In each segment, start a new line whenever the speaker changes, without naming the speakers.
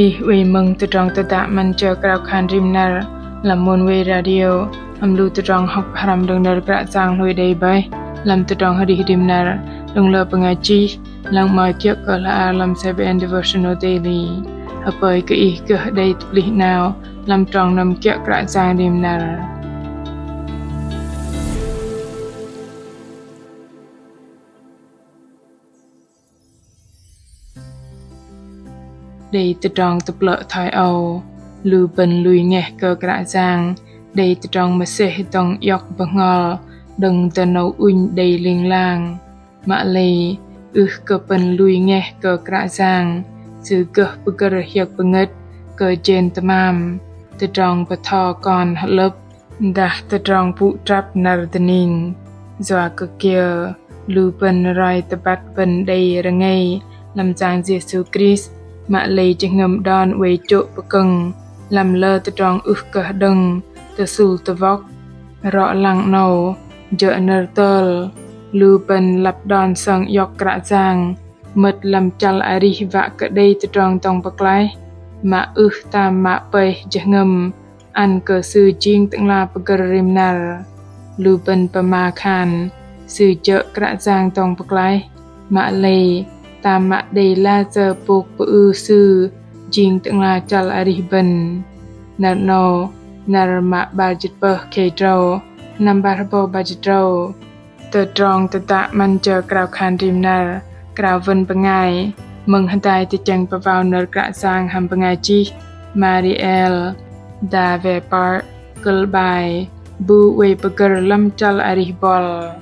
we mung the drong the da man jo grau khan rim nar lam mon we radio am lu the drong hok haram dong nar gra chang loi dei bai lam the drong hari rim nar dong lo pangai chi lang mai kyak ka la lam 7 devotional daily hapai ka I ka dei pli now lam trong nam kyak gra chang rim nar đây từ trong tập lợ thái âu lưu bần lùi nghe cơ gã giang đây từ trong mà sẽ tông yọc và ngờ đừng từ nấu uỳnh đầy linh lang mạ lì cơ bần lùi nghe cơ gã giang sự cơ bơ cơ hiệp bơ ngất cơ trên tâm am từ trong bờ thò còn hạt lớp đã từ trong vụ trap nار tinin dọa cơ kia lưu bần rai tập bắt bần đầy ra ngay làm giang Giêsu Christ mạ lì chỉ ngầm đòn quay chỗ bờ cưng làm lơ từ trong cả đừng từ sưu từ vóc rõ lặng nâu dỡ nở tơ lưu bần lập đòn sang yọc cả giang mật làm chal ari vạ cả đây từ trong tông bạc lái mà tam mạ bầy chỉ ngầm ăn cờ sư chiên từng là bờ rim nar lưu bần pa ma khan sư dỡ cả giang tông bạc lái mạ lì tam mạ đầy la giờ buộc bự sư chiên từng là chal ari bần nar no nar mạ ba chit bờ kê trâu năm ba bo ba chit trâu từ trong từ tạ man chờ cào khan rim nar cào vân bangai mừng hân tai từ chân pa vào nar cả sang ham bangai chi Mariel da ve par kul bai bu we bagar lam chal ari bol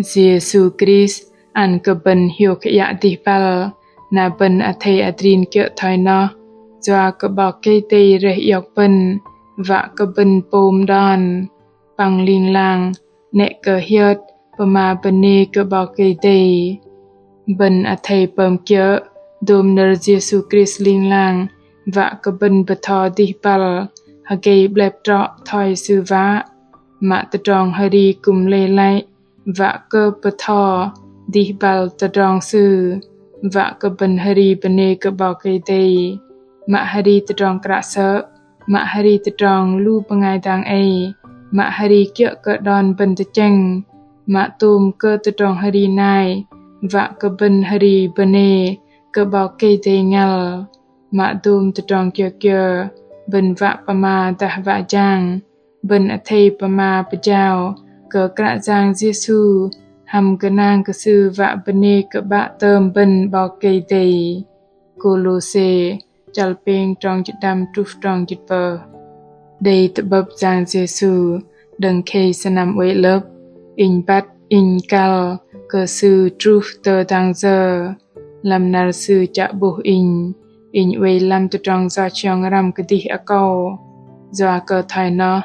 Giêsu Christ an cơ bần hiểu khía tì pal na bần a thầy a trin kia thoi no doa cơ bò cây tây re yok bần vạ cơ bần pom đòn bằng linh lang nẹ cơ hiệt pama bần nê cơ bò cây tây bần a thầy pom kia dom ner Giêsu Christ linh lang vạ cơ bần bờ thò tì pal ha gây blep trọ thoi sư vạ mạ tơ tròn hari kum lê lại vạ cơ bờ thò đi bal tơ tròn sư vạ cơ bần hari bần cơ bò cây tây mạ hari tơ tròn cả sợ mạ hari tơ tròn lu pangai tang ai mạ hari kia cơ đòn bần tơ chăng mạ tôm cơ tơ tròn hari nai vạ cơ bần hari bần cơ bò cây tây ngal mạ tôm tơ tròn kia bần vạ pama ta vạ jang bần a thầy pama pajao cơ cả giang Giêsu hầm cơ nang cơ sư vạ bần cơ bạ tơm bần bò cây tây Colose chal peng trong chit đam truf trong chit bờ đây tập bập giang Giêsu đừng kê sanam uế lớp in bắt in cal cơ sư truf tơ tang giờ làm nar sư chạ bù in uế làm tơ trong do chiong ram cơ tì a câu do cơ thai nó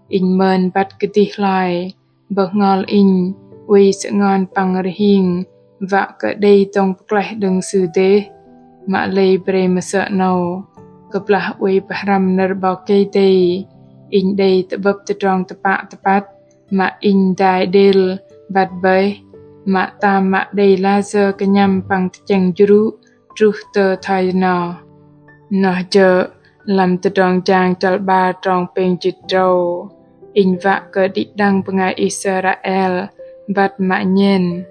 in mơn bắt cơ tì lại bờ ngol in uế sẽ ngon bằng riêng vạ cơ đây tông bạc lại đừng sư tế mạ lây bre mà sợ nâu cập là uế bahram nar bò cây tây in đây tập bập tơ trong tập bạ tập bát mạ in đai del bát bấy mạ tam mạ đây la giờ cái nhằm bằng chăng juru truh tơ thai nó chờ làm tơ trong trang chal ba trong peng chit trâu in vạ cơ đi đăng pangai Israel bát mạ nhen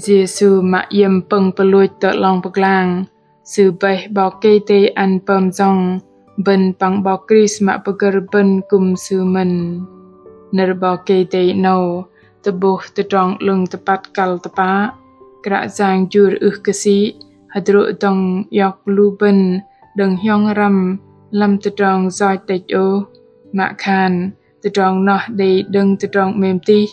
Giêsu mạ yếm peng peluit tơ long bạc lang sư bày bò cây tây ăn pơm rong bần bằng bò Christ mạ bagar bần cùng sư mình nar bò cây tây nâu tơ buh tơ trong lưng tơ pat kal tơ pa kra giang jur kasi hadro tong yok lu bần đừng hyong ram lam tơ trong zoi tây ô mạ khan tơ trong nọ đầy đừng tơ trong mềm ti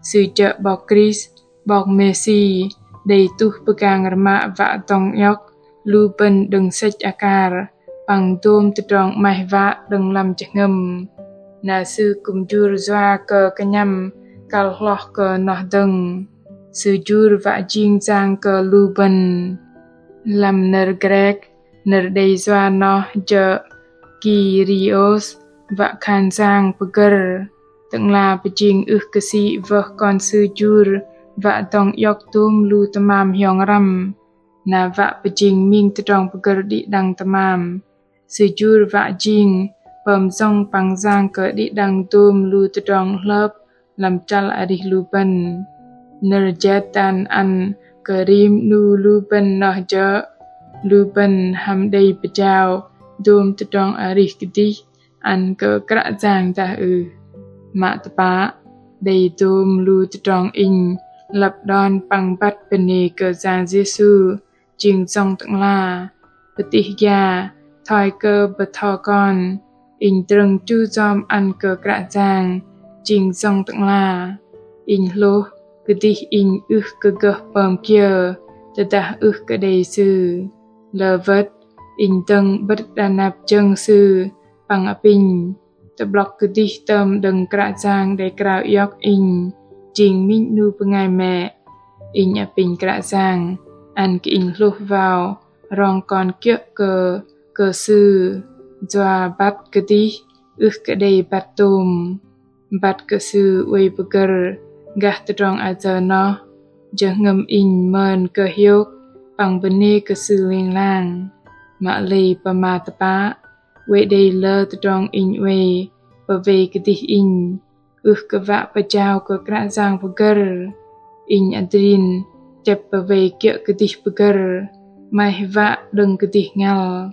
sư trợ bò Christ bò Messi đầy tu pegang rama vạ tong yok lu bần đừng sách akar bằng tôm từ trong mai vạ đừng làm chả ngầm na sư cùng jur doa cơ cái nhầm kal loh cơ nọ đừng sư jur vạ jing giang cơ lu bần làm ner grek ner đầy doa nọ chợ Kyrios vạ khan giang bờ từng là bờ jing kasi vợ con sư jur vạ tòng yọc tùm lưu tamam hiong ram, na vạ bà jing ming tadong pagar di dang tamam. Sejur vạ jing, bầm dòng pang giang cơ di dang tùm lưu tadong lợp, làm chal arih lưu ben. Nerjatan an kerim nu lưu ben noh jơ, lưu ben ham đầy bà chào, tùm tadong arih kedih, an cơ krak giang ta Mạ tapa, đầy tùm lưu tadong in, lập đòn bằng bắt bên nề cơ giang Giê-xu, chinh dòng tặng la, bà tỉ gia, thoi cơ bà thò con, in trừng chú dòm ăn cơ krạ giang, chinh dòng tặng la, in lô, cơ tỉ in cơ gỡ bầm kia, tà tà cơ đầy sư, lờ vật, in tầng bất đà nạp chân sư, bằng áp in, tà blok cơ tỉ tâm đừng krạ giang đầy krạo yóc in, chinh minh nu pengai mẹ, in áp in krạ giang, an ki in lúc vào, rong con kia cơ sư, doa bắt cơ tí, cơ đầy bắt tùm, bắt cơ sư uy bơ gơ, gah tà rong a giờ nó, giờ ngâm in mơn cơ hiếu, bằng bên nê cơ sư liên lang, mạ lì bà mà tà bá, uy đầy lơ tà rong in uy, bà về cơ tí in, cơ vạ bà chào cơ krạ giang bơ gơ, in adrin, chập bà về kia cơ tih beger, mai vạ đừng cơ tih ngal.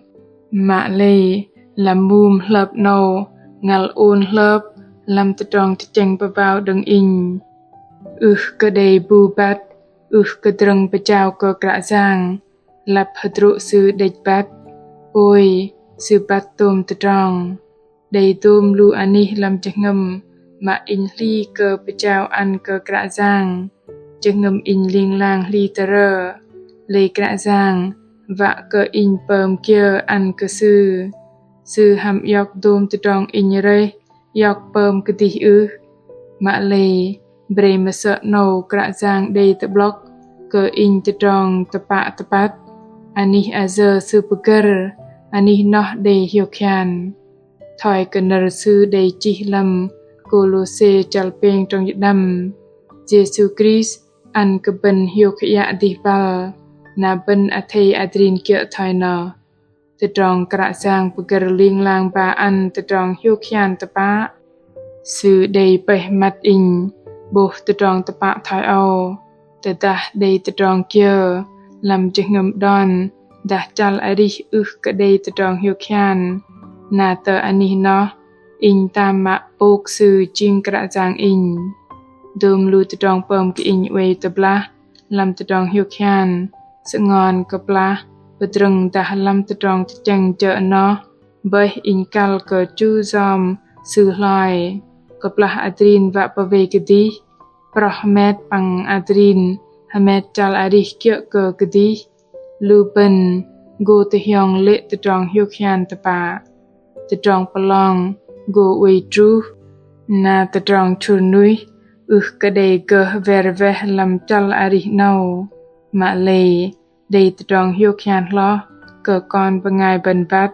Mạ lê, làm mùm lợp nâu, ngal ôn lợp, làm tà tròn tà chanh bà vào đừng in. Cơ đầy bù bát, cơ drâng bà chào cơ krạ giang, lập hợp trụ sư đạch bát, ôi, sư bát tôm tà tròn. Đầy tôm lưu ani làm chắc ngâm, mà in ly cơ bà chào ăn cơ krạ giang. Chừng ngâm in liên lang ly tà rơ, lê krạ giang, vạ cơ in bơm kia ăn cơ sư. Sư hàm yọc đôm tà tròn in rê, yọc bơm cơ tì Mạ lê, bề mà sợ nâu krạ giang đầy tà blok, cơ in tà tròn tà bát. Ani a giờ sư bơ gơ, ani noh đầy hiu khan. Thoi cơ nở sư đầy chi lâm, cô lô xê chal peng trong nhật đâm. Giê-xu Christ, an cơ bên hiu khía đi bal, na bên a thầy adrin kia thoi nọ. Tà tròn krạ giang bơ gơ liên lang ba an tà tròn hiu khian tà bá. Sư đầy bày mặt in, bố tà tròn tà bá thoi ô. Tà tà đầy tà tròn kia, làm chắc ngâm đòn, đã chal a rih cơ đầy tà tròn hiu khian. Na tà ani nó, in tam mạ bốc sư chinh krạ giang in. Đùm lưu tà tròn bơm kì in uê tà bla, làm tà tròn hiu khian, sự ngon cơ bla, bà trừng tà làm tà tròn tà chanh chợ nó, bởi in kal cơ chú dòm, sư lòi, cơ bla adrin vạ bà về kì tí, proh mẹt bằng adrin, hà mẹt chal arih kia cơ kì tí, lưu bên, gô tà hiong lệ tà tròn hiu khian tà bà, tà tròn bà lòng, gô uê trú, na tà tròn chur nuôi, cơ đầy cơ ver ve làm chal arih nâu, mạ lê, đầy tà tròn hiu khian lo, cơ con bà ngài bần bát,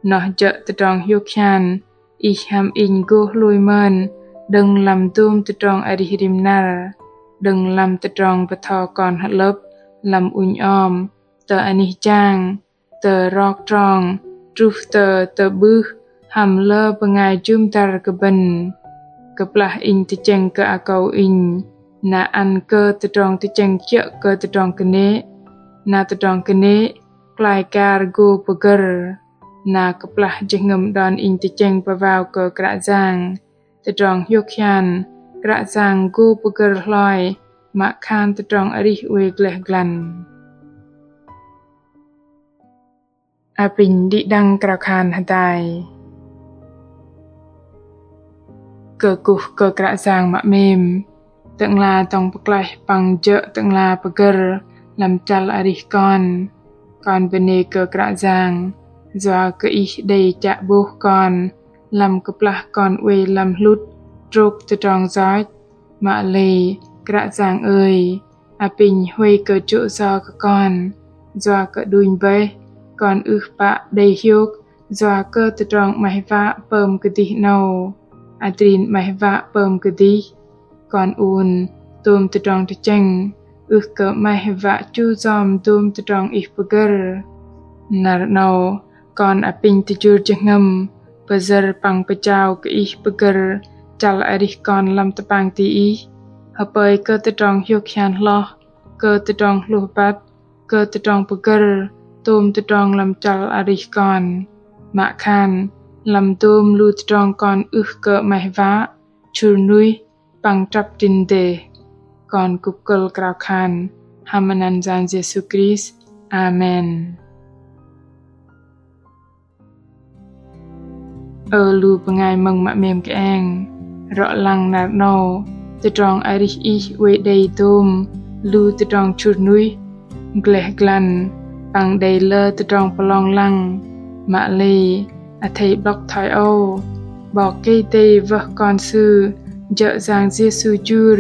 nó chợ tà tròn hiu khian, ich ham in gô lùi mơn, đừng làm tùm tà tròn arih rim nar, đừng làm tà tròn bà thò con hạt lớp, làm unh om, tờ ani chang, tờ rọc tròn, truf tờ bư, hàm lơ bà ngài chum tar cơ bình. Cơ plah in tà chanh cơ a cầu in, na ăn cơ tà tròn tà chanh chợ cơ tà tròn cơ nế, na tà tròn cơ nế, klai kar gô bà gơ, na cơ plah chanh ngâm đòn in tà chanh bà vào cơ krạ giang, tà tròn hiu khian, krạ giang gô bà gơ lòi, mạ khan tà tròn arih uê gleh glan. A bình đi đăng krạ khan hà tài. Cơ cục cơ krạ giang mạ mềm, tận là tòng bạc lại bằng chợ tận là bà gơ, làm chal arih con bên nê cơ krạ giang, doa cơ ich đầy chạ bố con, làm cơ plah con uê làm lút, trục tà tròn giói, mạ lê, krạ giang ơi, a bình huê cơ chỗ do cơ con, doa cơ đuỳnh bê, con bạ đầy hiuk, doa cơ tà tròn mày vạ bơm cơ tì nâu, adrin mày vạ bơm cơ tì, con un, tôm từ trong từ chênh cơ mai vạ chu dòm tôm từ trong bờ nà nâu còn pin từ chur chừng ngâm bờ giờ bằng bờ chào cái bờ chal ari con lam tập bang ti hợp bơi cơ từ trong hiu khan lo cơ từ trong lúa bát cơ từ trong bờ tôm từ trong làm chal ari con mạ khan làm tôm lu từ trong con cơ mai vạ chur nuôi bằng trap tin đề còn cục cờ cào khan hamanan jan Jesus Christ Amen lu pengai mong mak mem ke ang rõ lăng nạc nâu từ trong arich we đầy tôm lu từ trong chur nuôi gleh glan bằng đầy lơ từ trong palong lăng mạ lê thầy block thai ô bỏ cây tê vợ con sư dợ giang Jesus chur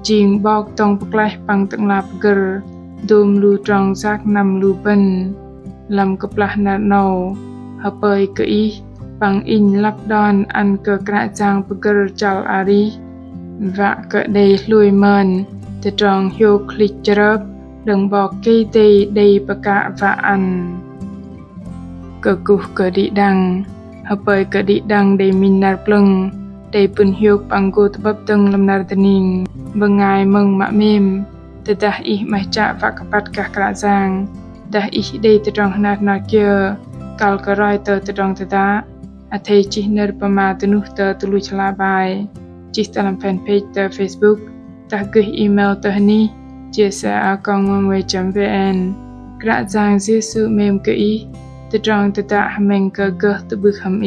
ching bọc tông bọc lại bằng tầng lạp gờ đùm lưu trong giác nằm lưu bần làm cập lạc nạt nâu hợp bơi kỹ bằng in lắp đòn ăn cờ krạ giang bờ chal ari và cỡ đầy lùi mờn từ trong hiu klik chớp đừng bọc cây tê đầy bạc cả và ăn cờ cục cờ đi đằng hợp bơi cờ đi đằng đầy min nạp lưng đầy pun hiu bằng gô tập tầng làm nạp tning bengai meng mak mem tedah mai cha va kapat ka kra jang dah dei tedong nat na kia kal karai te tedong tada athei chi ner pama tenu te tulu chla bai chi dalam fanpage te Facebook ta gửi email te ni chia sẻ @mwe.vn kra jang jesu mem ke tedong tada hameng ke te bu kham